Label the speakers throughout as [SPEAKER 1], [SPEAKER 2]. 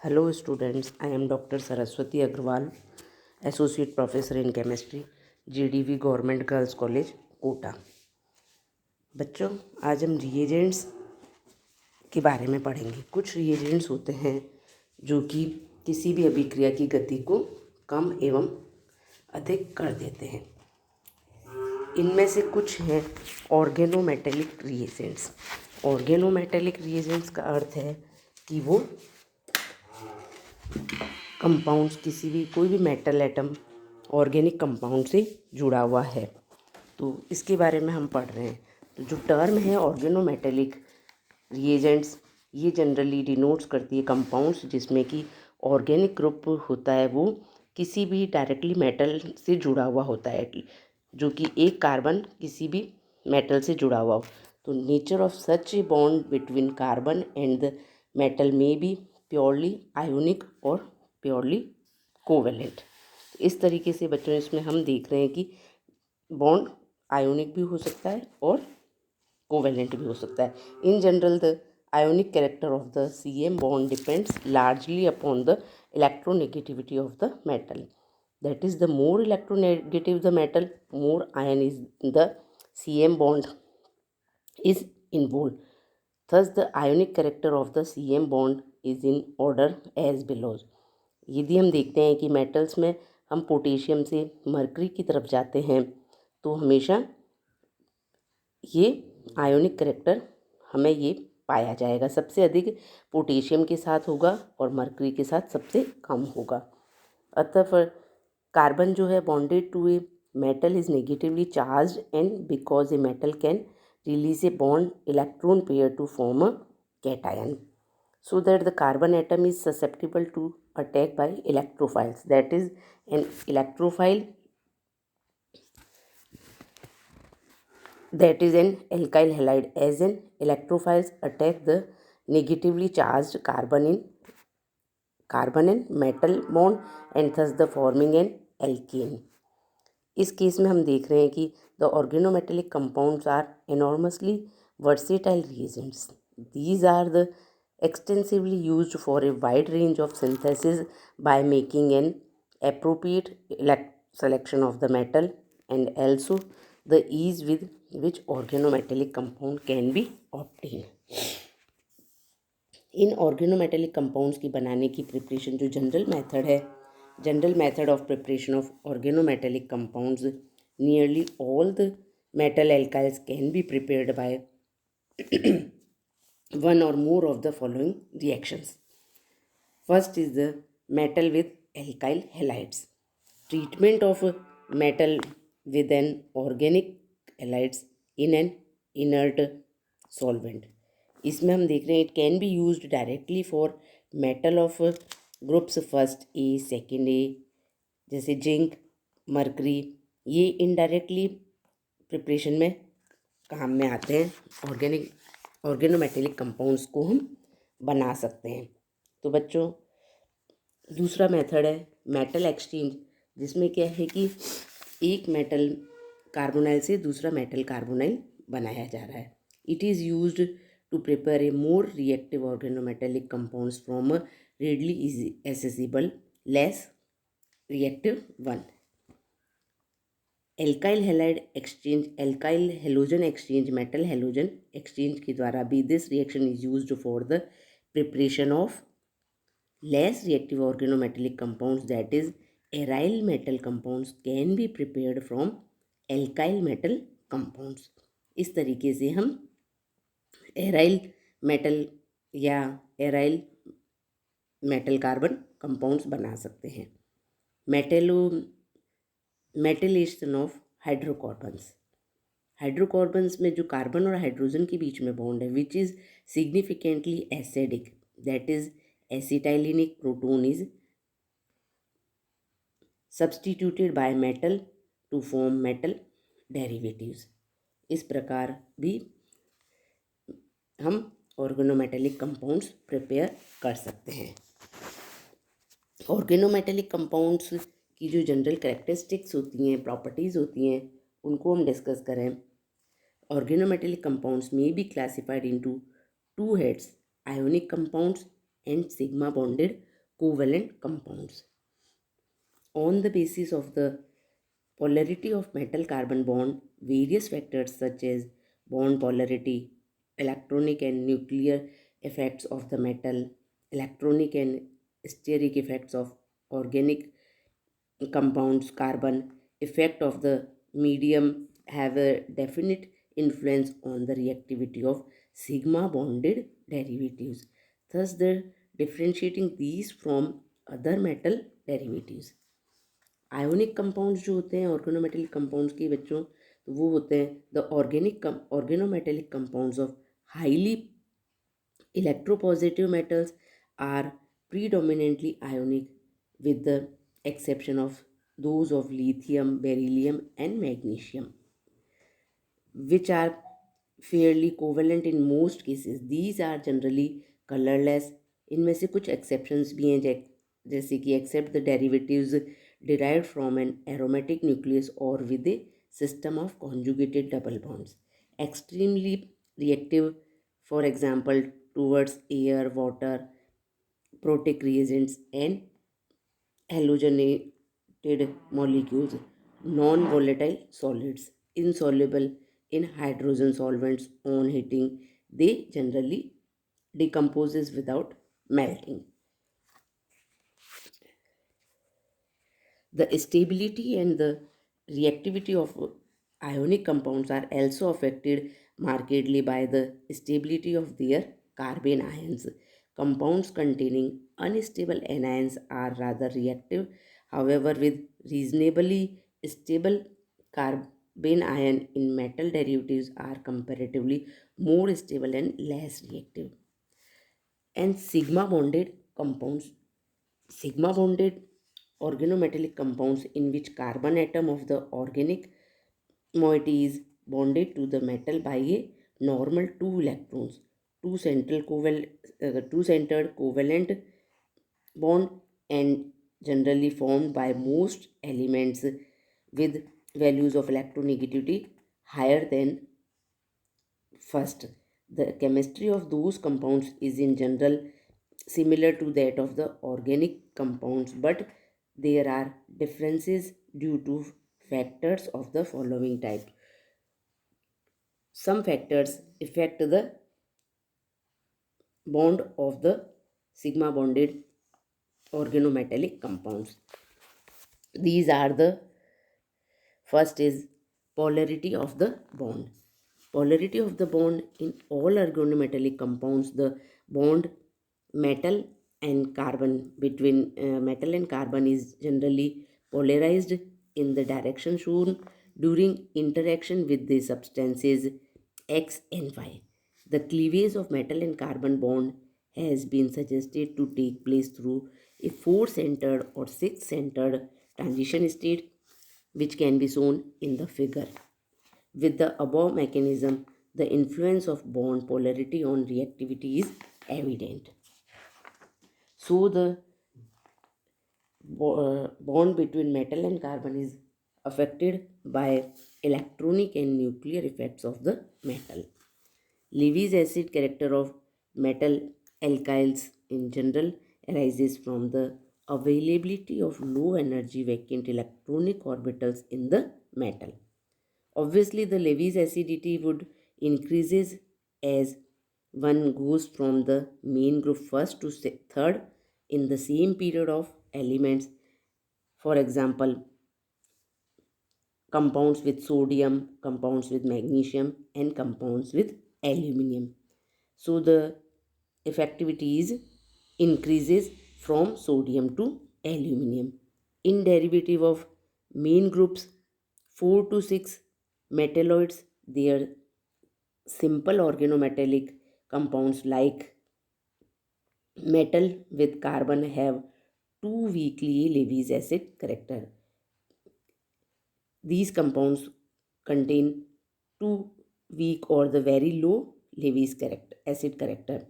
[SPEAKER 1] Hello students, I am Dr. Saraswati Agrawal, Associate Professor in Chemistry, GDV Government Girls College, Kota. बच्चों, आज हम reagents के बारे में पढ़ेंगे। कुछ रिएजेंट्स होते हैं जो कि किसी भी अभिक्रिया की गति को कम एवं अधिक कर देते हैं। इनमें से कुछ हैं ऑर्गेनोमेटेलिक रिएजेंट्स। ऑर्गेनोमेटेलिक रिएजेंट्स का अर्थ है कि वो कंपाउंड्स किसी भी कोई भी मेटल एटम ऑर्गेनिक कंपाउंड से जुड़ा हुआ है, तो इसके बारे में हम पढ़ रहे हैं। तो जो टर्म है ऑर्गेनोमेटेलिक रिएजेंट्स, ये जनरली डिनोट्स करती है कंपाउंड्स जिसमें कि ऑर्गेनिक ग्रुप होता है वो किसी भी डायरेक्टली मेटल से जुड़ा हुआ होता है, जो कि एक कार्बन किसी भी मेटल से जुड़ा हुआ हो। तो nature of such a bond between carbon and the metal में बी प्योरली आयोनिक और प्योरली कोवेलेंट। इस तरीके से बच्चों इसमें हम देख रहे हैं कि बॉन्ड आयोनिक भी हो सकता है और कोवेलेंट भी हो सकता है। In general the ionic character of the CM bond depends largely upon the electronegativity of the metal. That is, the more electronegative the metal, more ion is the CM bond is involved. Thus, the ionic character of the CM bond is in order as below. यदि हम देखते हैं कि metals में हम potassium से mercury की तरफ जाते हैं तो हमेशा ये आयोनिक करेक्टर हमें ये पाया जाएगा। सबसे अधिक पोटेशियम के साथ होगा और मरकरी के साथ सबसे कम होगा। अतः फिर कार्बन जो है bonded to a metal is negatively charge and because a metal can release a bond electron pair to form a cation, so that the carbon atom is susceptible to attack by electrophiles. That is, an electrophile, that is an alkyl halide, as an electrophiles attack the negatively charged carbon and metal bond and thus the forming an alkane. इस case में हम देख रहे हैं कि the organometallic compounds are enormously versatile reagents. These are the extensively used for a wide range of synthesis by making an appropriate selection of the metal, and also the ease with which organometallic compound can be obtained. इन organometallic compounds की बनाने की preparation जो general method of preparation of organometallic compounds, nearly all the metal alkyls can be prepared by one or more of the following reactions. First is the metal with alkyl halides. Treatment of metal with an organic halides in an inert solvent. इसमें हम देख रहे हैं it can be used directly for metal of groups first A second A, जैसे zinc mercury. ये indirectly preparation में काम में आते हैं। ऑर्गेनोमेटेलिक कंपाउंड्स को हम बना सकते हैं। तो बच्चों, दूसरा मेथड है मेटल एक्सचेंज, जिसमें क्या है कि एक मेटल कार्बोनाइल से दूसरा मेटल कार्बोनाइल बनाया जा रहा है। It is used to prepare a more reactive organometallic compounds from a readily accessible less reactive one. alkyl halide exchange, alkyl halogen exchange, metal halogen exchange के द्वारा भी this reaction is used for the preparation of less reactive organometallic compounds, that is aryl metal compounds can be prepared from alkyl metal compounds. इस तरीके से हम aryl metal या aryl metal carbon compounds बना सकते हैं। मेटेलेशन ऑफ हाइड्रोकार्बन्स। हाइड्रोकार्बन्स में जो कार्बन और हाइड्रोजन के बीच में बॉन्ड है which is significantly acidic, that is acetylenic proton is substituted by metal to form metal derivatives. इस प्रकार भी हम ऑर्गेनोमेटेलिक कंपाउंड्स प्रिपेयर कर सकते हैं। ऑर्गेनोमेटेलिक कंपाउंड्स की जो जनरल कैरेक्टरिस्टिक्स होती हैं, प्रॉपर्टीज़ होती हैं, उनको हम डिस्कस करें। ऑर्गेनोमेटेलिक कंपाउंड्स में be classified into two heads, ionic compounds and sigma bonded covalent compounds. On the basis of the polarity of metal carbon bond, various factors such as bond polarity, electronic and nuclear effects of the metal, electronic and steric effects of organic compounds, carbon, effect of the medium have a definite influence on the reactivity of sigma bonded derivatives. Thus, the differentiating these from other metal derivatives. Ionic compounds जो होते हैं organometallic compounds के बच्चों, तो वो होते हैं the organometallic compounds of highly electropositive metals are predominantly ionic with the exception of those of lithium, beryllium and magnesium, which are fairly covalent in most cases. These are generally colorless. इनमें से कुछ exceptions भी हैं, जैसे कि except the derivatives derived from an aromatic nucleus or with a system of conjugated double bonds. Extremely reactive, for example, towards air, water, protic reagents and halogenated molecules, non-volatile solids, insoluble in hydrogen solvents on heating. They generally decomposes without melting. The stability and the reactivity of ionic compounds are also affected markedly by the stability of their carbene ions. Compounds containing unstable anions are rather reactive. However, with reasonably stable carbene ion in metal derivatives are comparatively more stable and less reactive. And sigma bonded organometallic compounds in which carbon atom of the organic moiety is bonded to the metal by a normal 2 electrons, two centered covalent bond, and generally formed by most elements with values of electronegativity higher than first. The chemistry of those compounds is in general similar to that of the organic compounds, but there are differences due to factors of the following type. Some factors affect the bond of the sigma bonded organometallic compounds. These are the first is polarity of the bond. Polarity of the bond in all organometallic compounds, the bond metal and carbon between metal and carbon is generally polarized in the direction shown during interaction with the substances X and Y. The cleavage of metal and carbon bond has been suggested to take place through a 4-centered or 6-centered transition state, which can be shown in the figure. With the above mechanism, the influence of bond polarity on reactivity is evident. So, the bond between metal and carbon is affected by electronic and nuclear effects of the metal. Levy's acid character of metal alkyls in general arises from the availability of low energy vacant electronic orbitals in the metal. Obviously, the Levy's acidity would increases as one goes from the main group first to third in the same period of elements. For example, compounds with sodium, compounds with magnesium, and compounds with aluminium. So the effectivity is increases from sodium to aluminium. In derivative of main groups 4 to 6 metalloids, their simple organometallic compounds like metal with carbon have 2 weakly Levy's acid character. These compounds contain 2 weak or the very low Levy's acid character.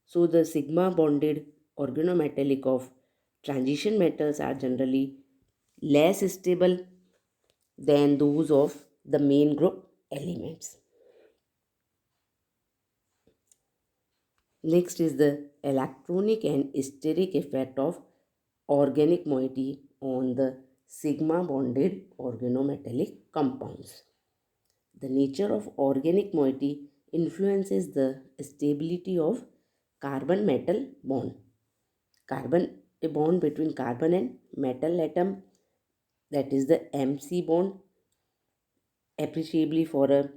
[SPEAKER 1] So the sigma bonded organometallic of transition metals are generally less stable than those of the main group elements. Next is the electronic and steric effect of organic moiety on the sigma bonded organometallic compounds. The nature of organic moiety influences the stability of carbon metal bond. Carbon a bond between carbon and metal atom, that is the MC bond, appreciably for a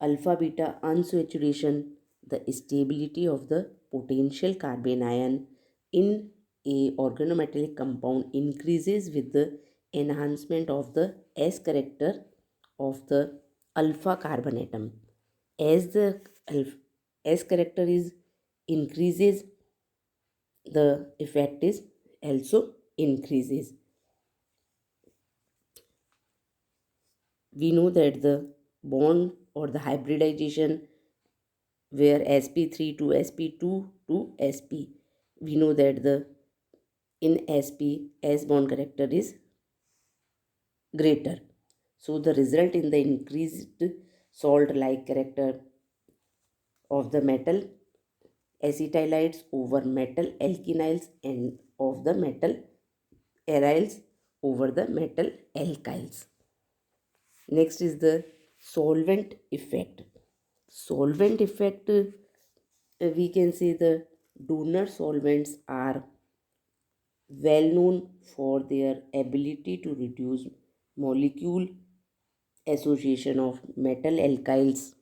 [SPEAKER 1] alpha beta unsaturation. The stability of the potential carbon ion in a organometallic compound increases with the enhancement of the s character of the alpha carbon atom. As the s character is increases, the effect is also increases. We know that the bond or the hybridization where sp3 to sp2 to sp, we know that the in sp s bond character is greater, so the result in the increased salt like character of the metal acetylides over metal alkenyls and of the metal aryls over the metal alkyls. Next is the solvent effect. Solvent effect, we can say the donor solvents are well known for their ability to reduce molecule association of metal alkyls